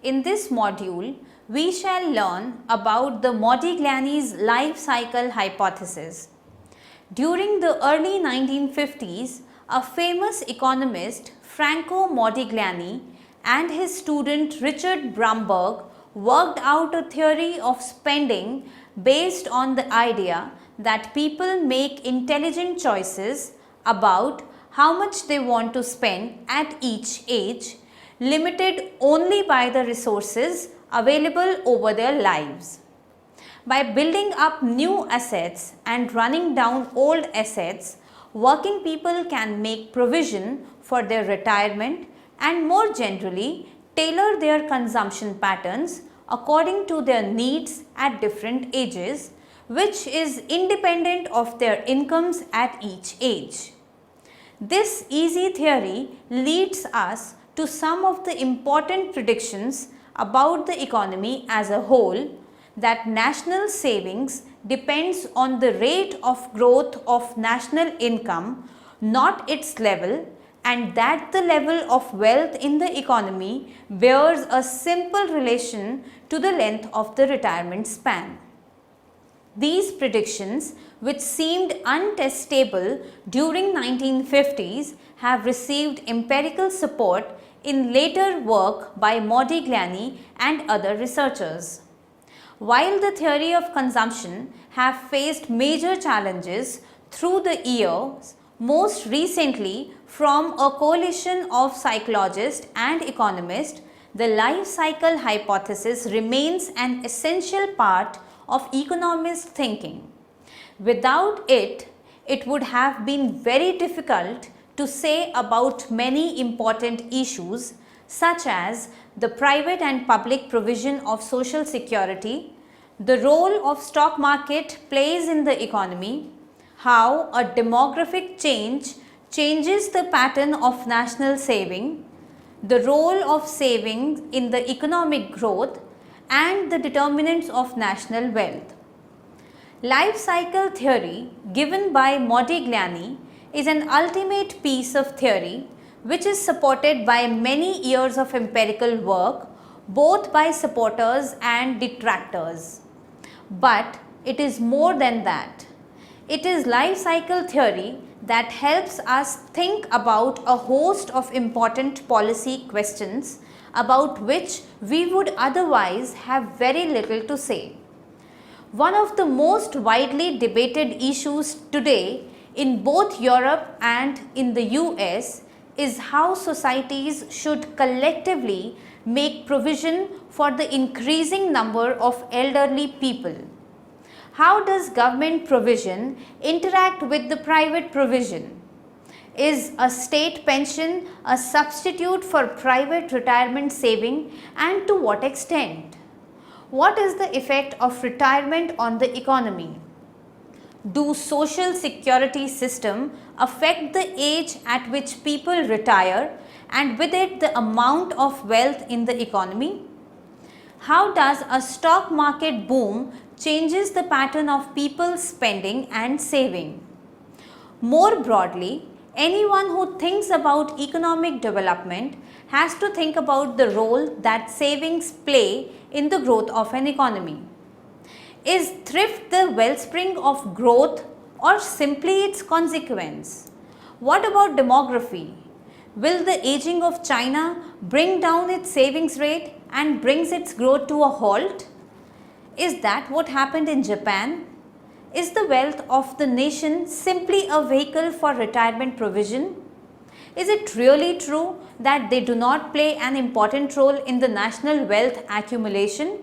In this module, we shall learn about the Modigliani's life cycle hypothesis. During the early 1950s, a famous economist, Franco Modigliani, and his student Richard Bromberg worked out a theory of spending based on the idea that people make intelligent choices about how much they want to spend at each age, limited only by the resources available over their lives. By building up new assets and running down old assets, working people can make provision for their retirement and more generally tailor their consumption patterns according to their needs at different ages, which is independent of their incomes at each age. This easy theory leads us to some of the important predictions about the economy as a whole, that national savings depends on the rate of growth of national income, not its level, and that the level of wealth in the economy bears a simple relation to the length of the retirement span. These predictions, which seemed untestable during 1950s, have received empirical support in later work by Modigliani and other researchers. While the theory of consumption have faced major challenges through the years, most recently from a coalition of psychologists and economists, the life cycle hypothesis remains an essential part of economist thinking. Without it, it would have been very difficult to say about many important issues such as the private and public provision of social security, the role of stock market plays in the economy, how a demographic change changes the pattern of national saving, the role of savings in the economic growth, and the determinants of national wealth. Life cycle theory given by Modigliani is an ultimate piece of theory which is supported by many years of empirical work both by supporters and detractors. But it is more than that. It is life cycle theory that helps us think about a host of important policy questions about which we would otherwise have very little to say. One of the most widely debated issues today in both Europe and in the US is how societies should collectively make provision for the increasing number of elderly people. How does government provision interact with the private provision? Is a state pension a substitute for private retirement saving, and to what extent? What is the effect of retirement on the economy? Do social security system affect the age at which people retire and with it the amount of wealth in the economy? How does a stock market boom changes the pattern of people spending and saving? More broadly, anyone who thinks about economic development has to think about the role that savings play in the growth of an economy. Is thrift the wellspring of growth or simply its consequence? What about demography? Will the aging of China bring down its savings rate and brings its growth to a halt? Is that what happened in Japan? Is the wealth of the nation simply a vehicle for retirement provision? Is it really true that they do not play an important role in the national wealth accumulation?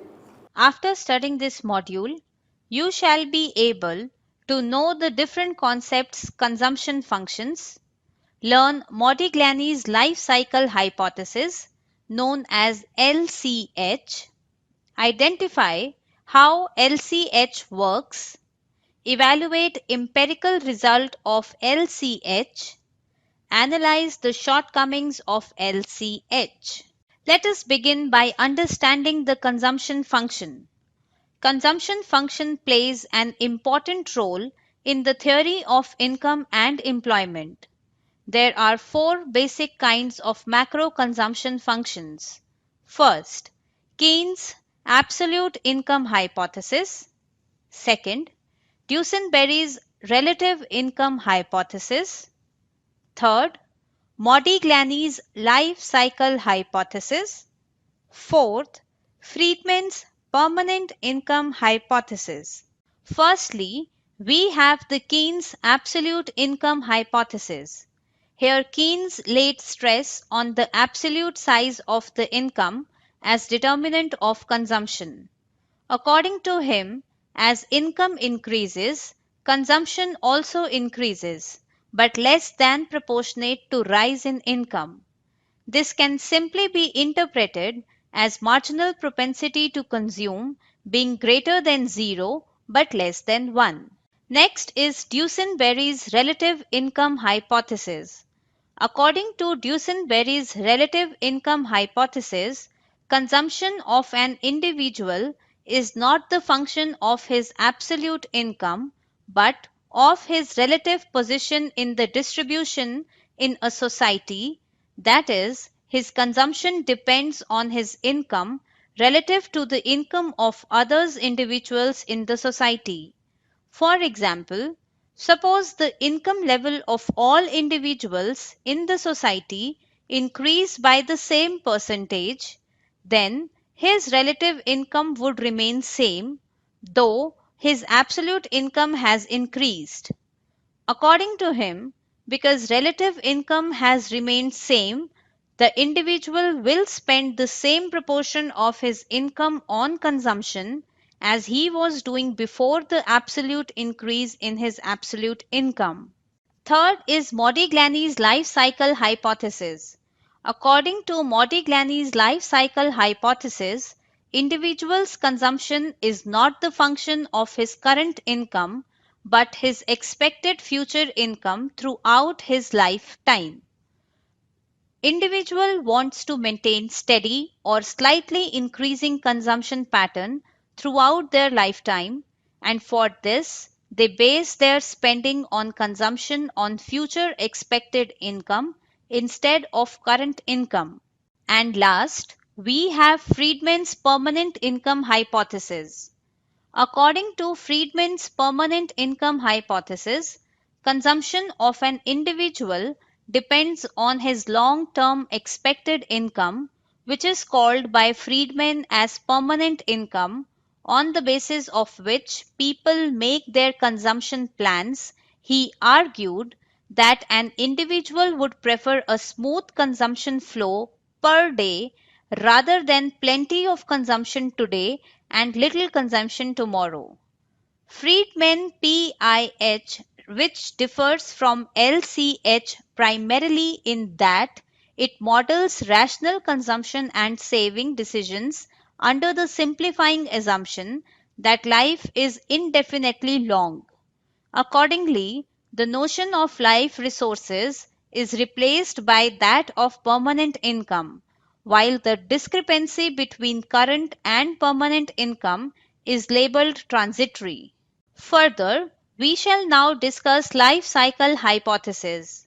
After studying this module, you shall be able to know the different concepts consumption functions, learn Modigliani's life cycle hypothesis known as LCH, identify how LCH works, evaluate empirical result of LCH, analyze the shortcomings of LCH. Let us begin by understanding the consumption function. Consumption function plays an important role in the theory of income and employment. There are four basic kinds of macro consumption functions. First, Keyne's absolute income hypothesis. Second, Duesenberry's relative income hypothesis. Third, Modigliani's life cycle hypothesis. Fourth, Friedman's permanent income hypothesis. Firstly, we have the Keyne's absolute income hypothesis. Here Keynes laid stress on the absolute size of the income as determinant of consumption. According to him, as income increases, consumption also increases, but less than proportionate to rise in income. This can simply be interpreted as marginal propensity to consume being greater than 0 but less than 1. Next is Duesenberry's relative income hypothesis. According to Duesenberry's relative income hypothesis, consumption of an individual is not the function of his absolute income but of his relative position in the distribution in a society, that is, his consumption depends on his income relative to the income of others individuals in the society. For example, suppose the income level of all individuals in the society increase by the same percentage, then his relative income would remain same, though his absolute income has increased. According to him, because relative income has remained same, the individual will spend the same proportion of his income on consumption as he was doing before the absolute increase in his absolute income. Third is Modigliani's life cycle hypothesis. According to Modigliani's life cycle hypothesis, individual's consumption is not the function of his current income but his expected future income throughout his lifetime. Individual wants to maintain steady or slightly increasing consumption pattern throughout their lifetime, and for this they base their spending on consumption on future expected income instead of current income. And last, we have Friedman's permanent income hypothesis. According to Friedman's permanent income hypothesis, consumption of an individual depends on his long-term expected income, which is called by Friedman as permanent income, on the basis of which people make their consumption plans. He argued that an individual would prefer a smooth consumption flow per day rather than plenty of consumption today and little consumption tomorrow. Friedman PIH, which differs from LCH primarily in that it models rational consumption and saving decisions under the simplifying assumption that life is indefinitely long. Accordingly, the notion of life resources is replaced by that of permanent income, while the discrepancy between current and permanent income is labeled transitory. Further, we shall now discuss life cycle hypothesis.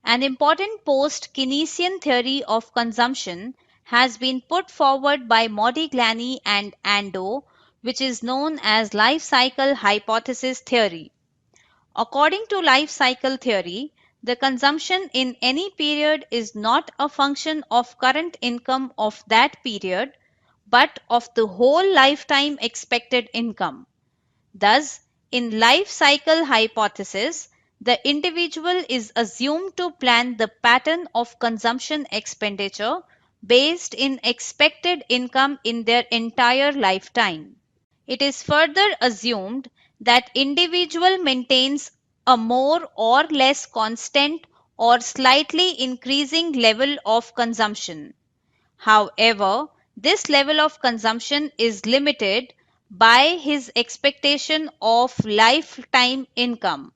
An important post-Keynesian theory of consumption has been put forward by Modigliani and Ando, which is known as life cycle hypothesis theory. According to life cycle theory, the consumption in any period is not a function of current income of that period, but of the whole lifetime expected income. Thus, in life cycle hypothesis, the individual is assumed to plan the pattern of consumption expenditure based in expected income in their entire lifetime. It is further assumed that individual maintains a more or less constant or slightly increasing level of consumption. However, this level of consumption is limited by his expectation of lifetime income.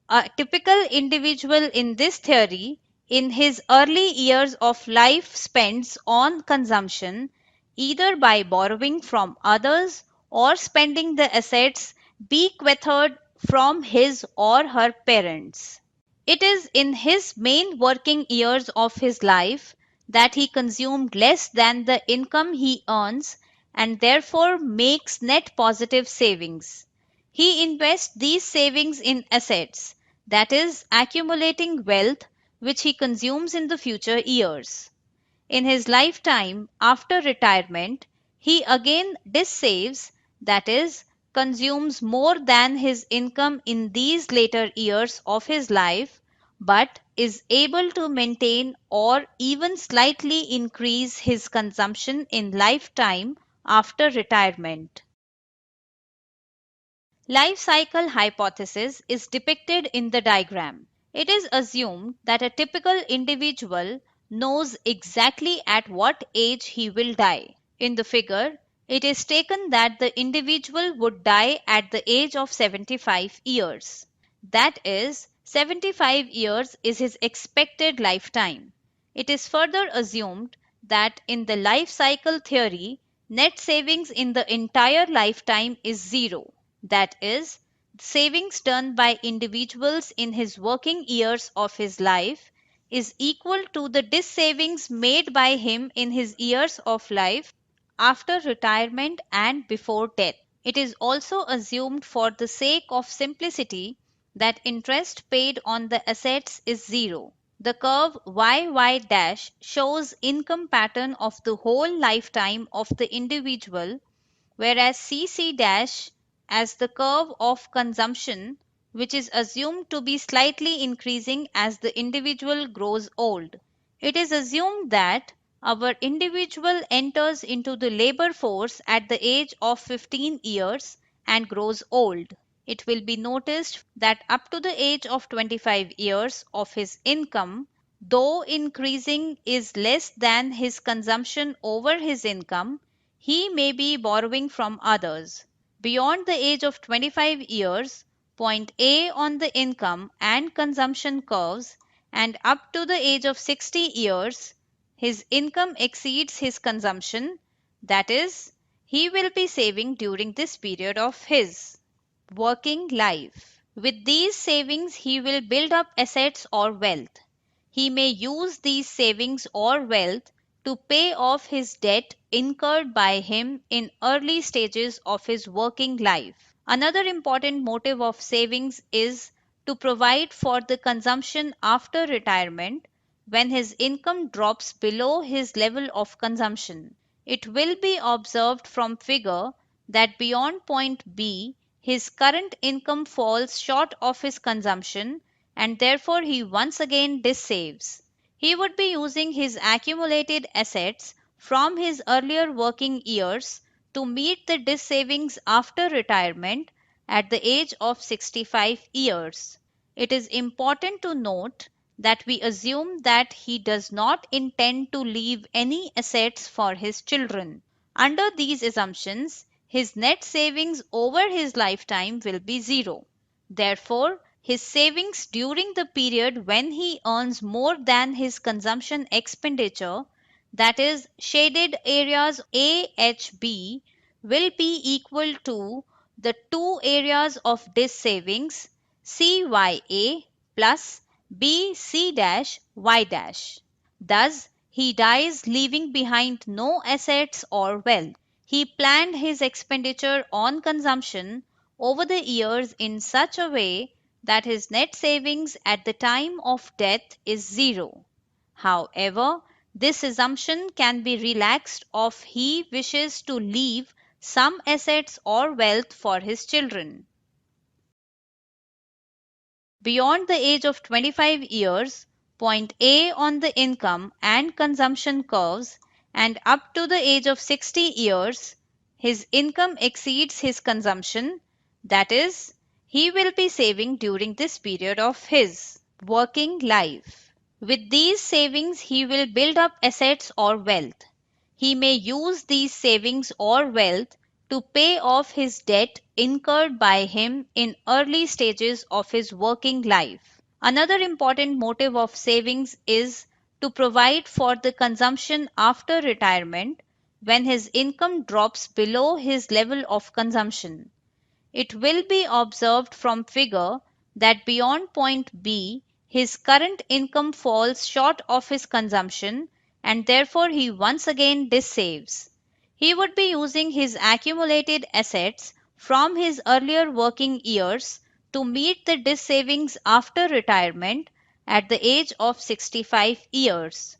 A typical individual in this theory in his early years of life spends on consumption either by borrowing from others or spending the assets bequeathed from his or her parents. It is in his main working years of his life that he consumed less than the income he earns and therefore makes net positive savings. He invests these savings in assets, that is, accumulating wealth which he consumes in the future years. In his lifetime, after retirement, he again dissaves, that is, consumes more than his income in these later years of his life, but is able to maintain or even slightly increase his consumption in lifetime after retirement. Life cycle hypothesis is depicted in the diagram. It is assumed that a typical individual knows exactly at what age he will die. In the figure, it is taken that the individual would die at the age of 75 years. That is, 75 years is his expected lifetime. It is further assumed that in the life cycle theory, net savings in the entire lifetime is zero. That is, savings done by individuals in his working years of his life is equal to the dissavings made by him in his years of life after retirement and before death. It is also assumed for the sake of simplicity that interest paid on the assets is zero. The curve YY dash shows income pattern of the whole lifetime of the individual, whereas CC dash as the curve of consumption, which is assumed to be slightly increasing as the individual grows old. It is assumed that our individual enters into the labor force at the age of 15 years and grows old. It will be noticed that up to the age of 25 years of his income, though increasing is less than his consumption over his income, he may be borrowing from others. Beyond the age of 25 years, point A on the income and consumption curves, and up to the age of 60 years, his income exceeds his consumption, that is, he will be saving during this period of his working life. With these savings, he will build up assets or wealth. He may use these savings or wealth to pay off his debt incurred by him in early stages of his working life. Another important motive of savings is to provide for the consumption after retirement when his income drops below his level of consumption. It will be observed from figure that beyond point B, his current income falls short of his consumption and therefore he once again dissaves. He would be using his accumulated assets from his earlier working years to meet the dissavings after retirement at the age of 65 years. It is important to note that we assume that he does not intend to leave any assets for his children. Under these assumptions, his net savings over his lifetime will be zero. Therefore, his savings during the period when he earns more than his consumption expenditure, that is, shaded areas AHB, will be equal to the two areas of dissavings CYA plus BC dash Y dash. Thus, he dies leaving behind no assets or wealth. He planned his expenditure on consumption over the years in such a way that his net savings at the time of death is zero. However, this assumption can be relaxed if he wishes to leave some assets or wealth for his children. Beyond the age of 25 years, point A on the income and consumption curves, and up to the age of 60 years, his income exceeds his consumption, that is, he will be saving during this period of his working life. With these savings, he will build up assets or wealth. He may use these savings or wealth to pay off his debt incurred by him in early stages of his working life. Another important motive of savings is to provide for the consumption after retirement when his income drops below his level of consumption. It will be observed from figure that beyond point B, his current income falls short of his consumption and therefore he once again dissaves. He would be using his accumulated assets from his earlier working years to meet the dissavings after retirement at the age of 65 years.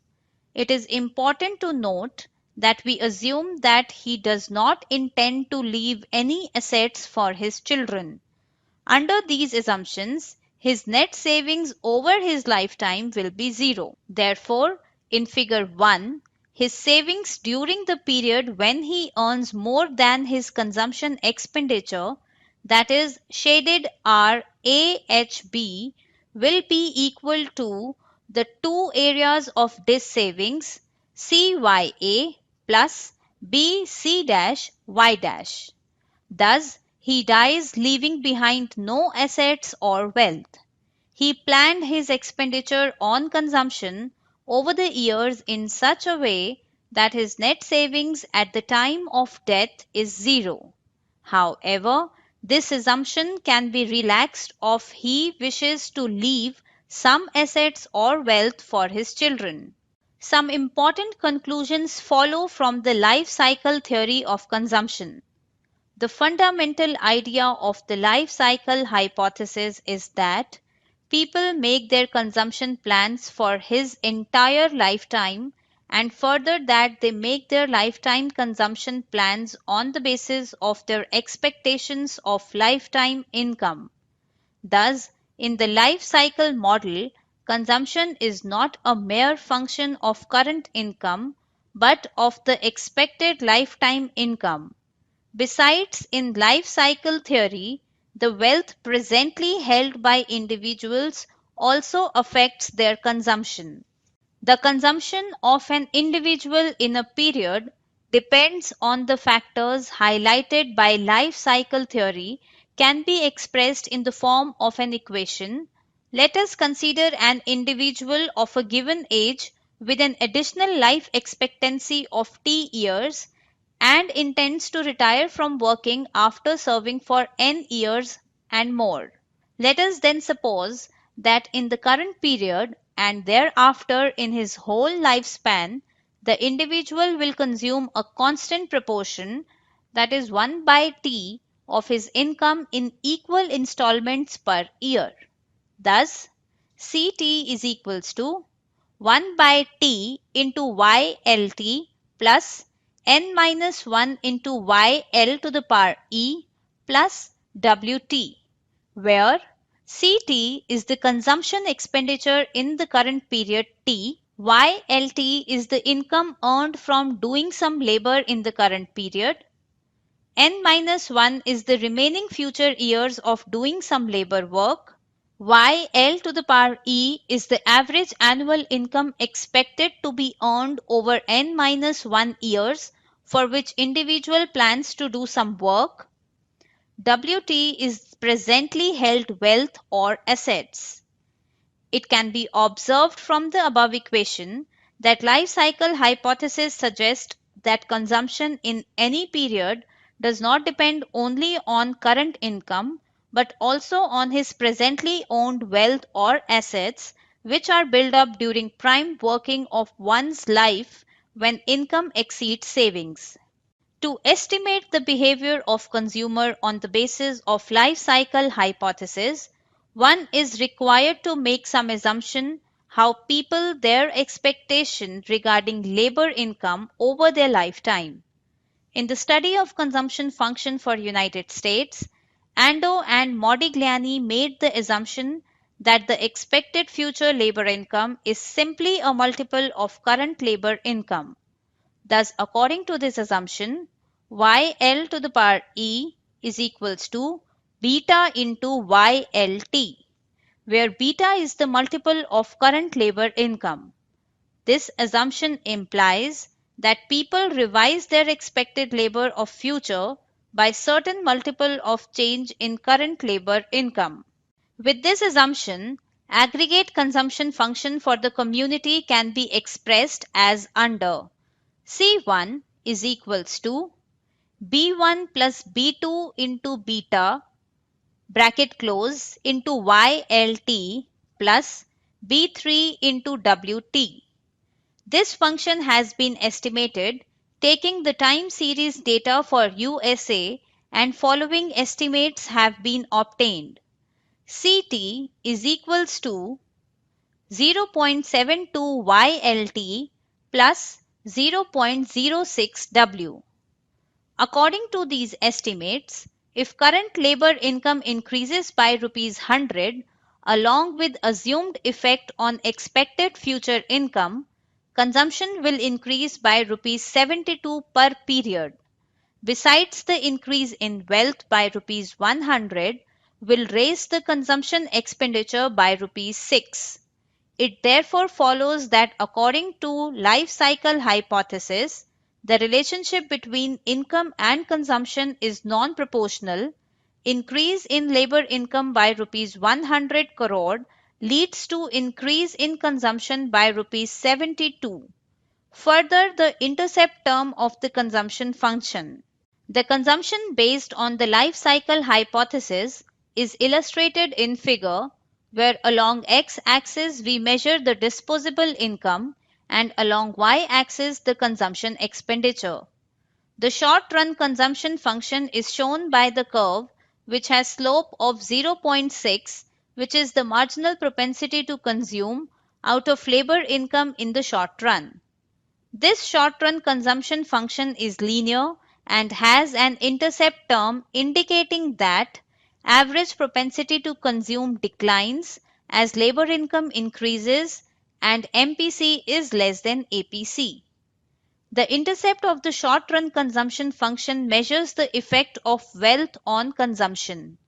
It is important to note that we assume that he does not intend to leave any assets for his children. Under these assumptions, his net savings over his lifetime will be zero. Therefore, in figure 1, his savings during the period when he earns more than his consumption expenditure, that is shaded RAHB, will be equal to the two areas of dissavings CYA plus BC-Y. Thus, he dies leaving behind no assets or wealth. He planned his expenditure on consumption over the years in such a way that his net savings at the time of death is zero. However, this assumption can be relaxed if he wishes to leave some assets or wealth for his children. Some important conclusions follow from the life cycle theory of consumption. The fundamental idea of the life cycle hypothesis is that people make their consumption plans for his entire lifetime, and further that they make their lifetime consumption plans on the basis of their expectations of lifetime income. Thus, in the life cycle model, consumption is not a mere function of current income, but of the expected lifetime income. Besides, in life cycle theory, the wealth presently held by individuals also affects their consumption. The consumption of an individual in a period depends on the factors highlighted by life cycle theory can be expressed in the form of an equation. Let us consider an individual of a given age with an additional life expectancy of T years and intends to retire from working after serving for n years and more. Let us then suppose that in the current period and thereafter in his whole lifespan, the individual will consume a constant proportion, that is 1 by T, of his income in equal installments per year. Thus, CT is equals to 1 by T into YLT plus n minus 1 into YL to the power E plus WT, where CT is the consumption expenditure in the current period T, YLT is the income earned from doing some labor in the current period, n minus 1 is the remaining future years of doing some labor work, YL to the power E is the average annual income expected to be earned over n minus 1 years for which individual plans to do some work, WT is presently held wealth or assets. It can be observed from the above equation that life cycle hypothesis suggests that consumption in any period does not depend only on current income but also on his presently owned wealth or assets which are built up during prime working of one's life when income exceeds savings. To estimate the behavior of consumer on the basis of life cycle hypothesis, one is required to make some assumption how people their expectation regarding labor income over their lifetime. In the study of consumption function for United States, Ando and Modigliani made the assumption that the expected future labor income is simply a multiple of current labor income. Thus, according to this assumption, YL to the power E is equals to beta into YLT, where beta is the multiple of current labor income. This assumption implies that people revise their expected labor of future by certain multiple of change in current labor income. With this assumption, aggregate consumption function for the community can be expressed as under C1 is equals to B1 plus B2 into beta bracket close into YLT plus B3 into WT. This function has been estimated taking the time series data for USA, and following estimates have been obtained. Ct is equals to 0.72 YLT plus 0.06 W. According to these estimates, if current labor income increases by Rs 100 along with assumed effect on expected future income, consumption will increase by Rs 72 per period. Besides, the increase in wealth by Rs 100 will raise the consumption expenditure by Rs 6. It therefore follows that according to life cycle hypothesis, the relationship between income and consumption is non-proportional. Increase in labor income by Rs 100 crore leads to increase in consumption by Rs 72. Further, the intercept term of the consumption function. The consumption based on the life cycle hypothesis is illustrated in figure, where along x-axis we measure the disposable income and along y-axis the consumption expenditure. The short-run consumption function is shown by the curve, which has slope of 0.6, which is the marginal propensity to consume out of labor income in the short run. This short-run consumption function is linear and has an intercept term indicating that average propensity to consume declines as labor income increases and MPC is less than APC. The intercept of the short-run consumption function measures the effect of wealth on consumption.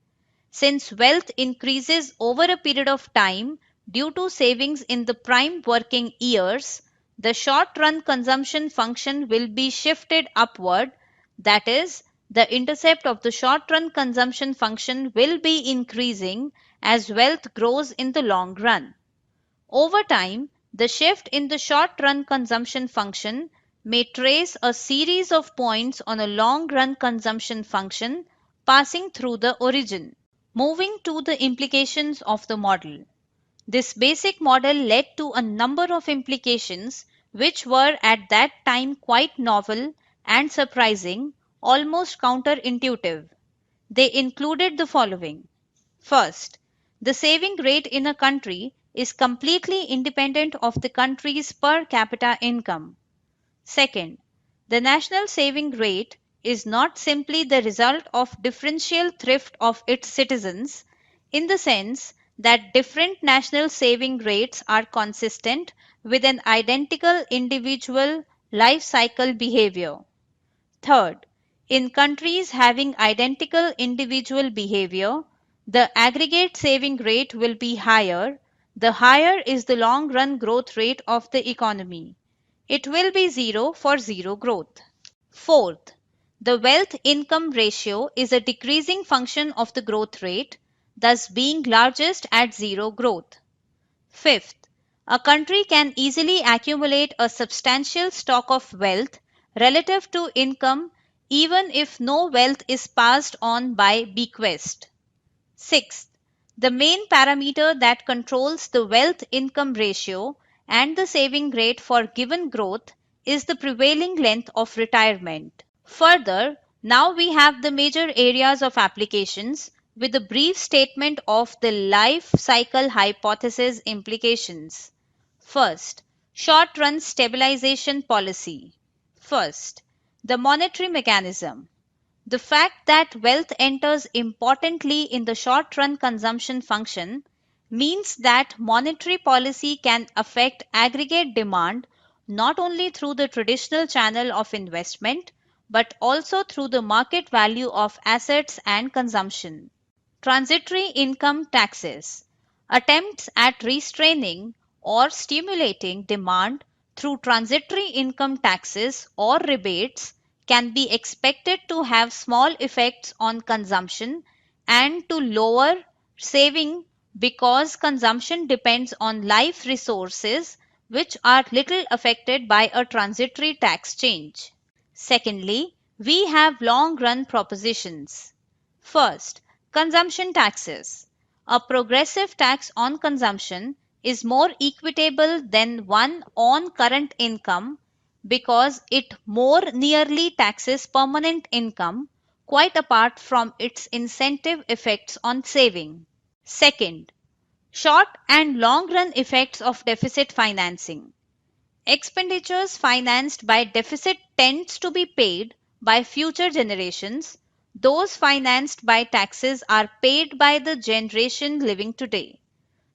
Since wealth increases over a period of time due to savings in the prime working years, the short-run consumption function will be shifted upward, that is, the intercept of the short-run consumption function will be increasing as wealth grows in the long run. Over time, the shift in the short-run consumption function may trace a series of points on a long-run consumption function passing through the origin. Moving to the implications of the model. This basic model led to a number of implications which were at that time quite novel and surprising, almost counterintuitive. They included the following. First, the saving rate in a country is completely independent of the country's per capita income. Second, the national saving rate is not simply the result of differential thrift of its citizens, in the sense that different national saving rates are consistent with an identical individual life cycle behavior. Third, in countries having identical individual behavior, the aggregate saving rate will be higher. The higher is the long-run growth rate of the economy. It will be 0 for zero growth. Fourth, the wealth-income ratio is a decreasing function of the growth rate, thus being largest at zero growth. Fifth, a country can easily accumulate a substantial stock of wealth relative to income even if no wealth is passed on by bequest. Sixth, the main parameter that controls the wealth-income ratio and the saving rate for given growth is the prevailing length of retirement. Further, now we have the major areas of applications with a brief statement of the life cycle hypothesis implications. First, short-run stabilization policy. First, the monetary mechanism. The fact that wealth enters importantly in the short-run consumption function means that monetary policy can affect aggregate demand not only through the traditional channel of investment but also through the market value of assets and consumption. Transitory income taxes. Attempts at restraining or stimulating demand through transitory income taxes or rebates can be expected to have small effects on consumption and to lower saving because consumption depends on life resources which are little affected by a transitory tax change. Secondly, we have long-run propositions. First, consumption taxes. A progressive tax on consumption is more equitable than one on current income because it more nearly taxes permanent income, quite apart from its incentive effects on saving. Second, short and long run effects of deficit financing. Expenditures financed by deficit tends to be paid by future generations. Those financed by taxes are paid by the generation living today.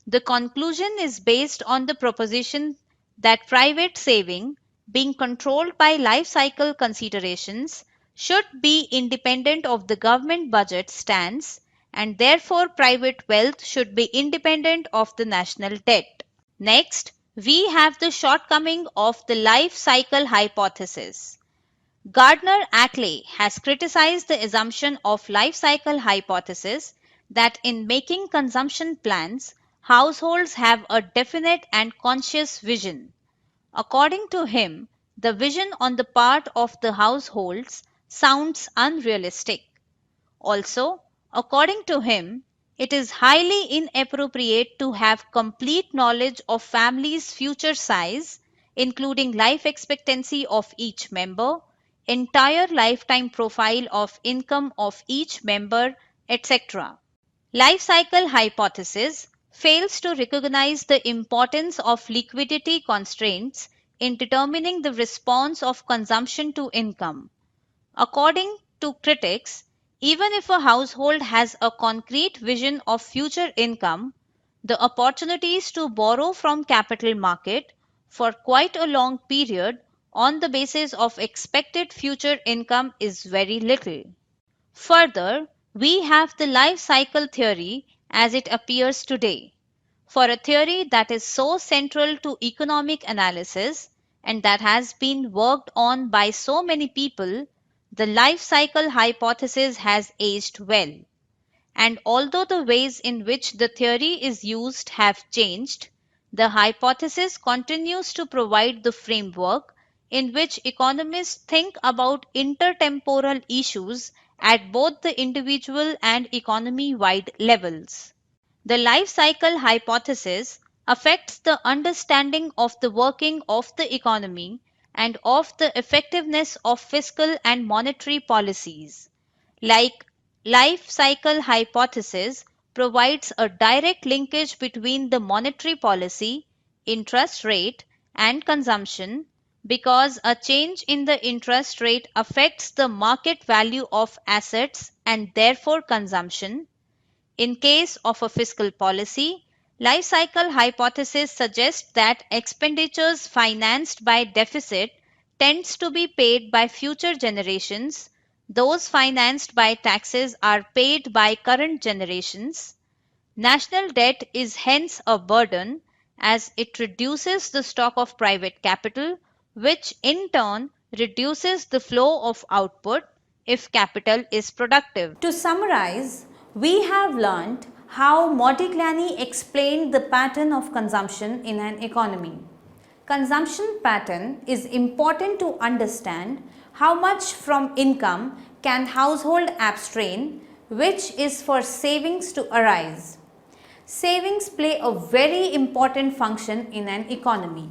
The conclusion is based on the proposition that private saving, being controlled by life cycle considerations, should be independent of the government budget stance, and therefore private wealth should be independent of the national debt. Next, we have the shortcoming of the life cycle hypothesis. Gardner-Ackley has criticized the assumption of life cycle hypothesis that in making consumption plans, households have a definite and conscious vision. According to him, the vision on the part of the households sounds unrealistic. Also, according to him, it is highly inappropriate to have complete knowledge of families' future size, including life expectancy of each member, entire lifetime profile of income of each member, etc. Life cycle hypothesis fails to recognize the importance of liquidity constraints in determining the response of consumption to income. According to critics, even if a household has a concrete vision of future income, the opportunities to borrow from capital market for quite a long period on the basis of expected future income is very little. Further, we have the life cycle theory as it appears today. For a theory that is so central to economic analysis and that has been worked on by so many people, the life cycle hypothesis has aged well. And although the ways in which the theory is used have changed, the hypothesis continues to provide the framework in which economists think about intertemporal issues at both the individual and economy-wide levels. The life cycle hypothesis affects the understanding of the working of the economy and of the effectiveness of fiscal and monetary policies. Like life cycle hypothesis provides a direct linkage between the monetary policy, interest rate, and consumption because a change in the interest rate affects the market value of assets and therefore consumption. In case of a fiscal policy, life cycle hypothesis suggests that expenditures financed by deficit tends to be paid by future generations. Those financed by taxes are paid by current generations. National debt is hence a burden as it reduces the stock of private capital, which in turn reduces the flow of output if capital is productive. To summarize, we have learnt how Modigliani explained the pattern of consumption in an economy. Consumption pattern is important to understand how much from income can household abstain, which is for savings to arise. Savings play a very important function in an economy.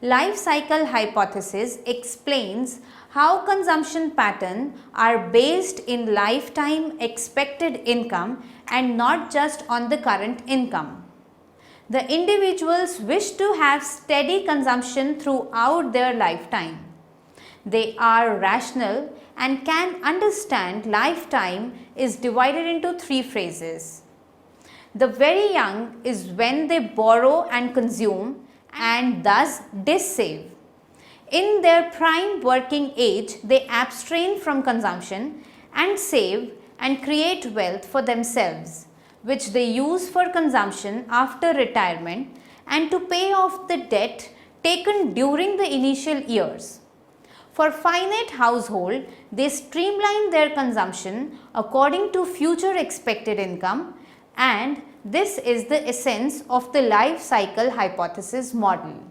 Life cycle hypothesis explains how consumption patterns are based in lifetime expected income and not just on the current income. The individuals wish to have steady consumption throughout their lifetime. They are rational and can understand lifetime is divided into three phases. The very young is when they borrow and consume and thus dissave. In their prime working age, they abstain from consumption and save and create wealth for themselves, which they use for consumption after retirement and to pay off the debt taken during the initial years. For finite household, they streamline their consumption according to future expected income, and this is the essence of the life cycle hypothesis model.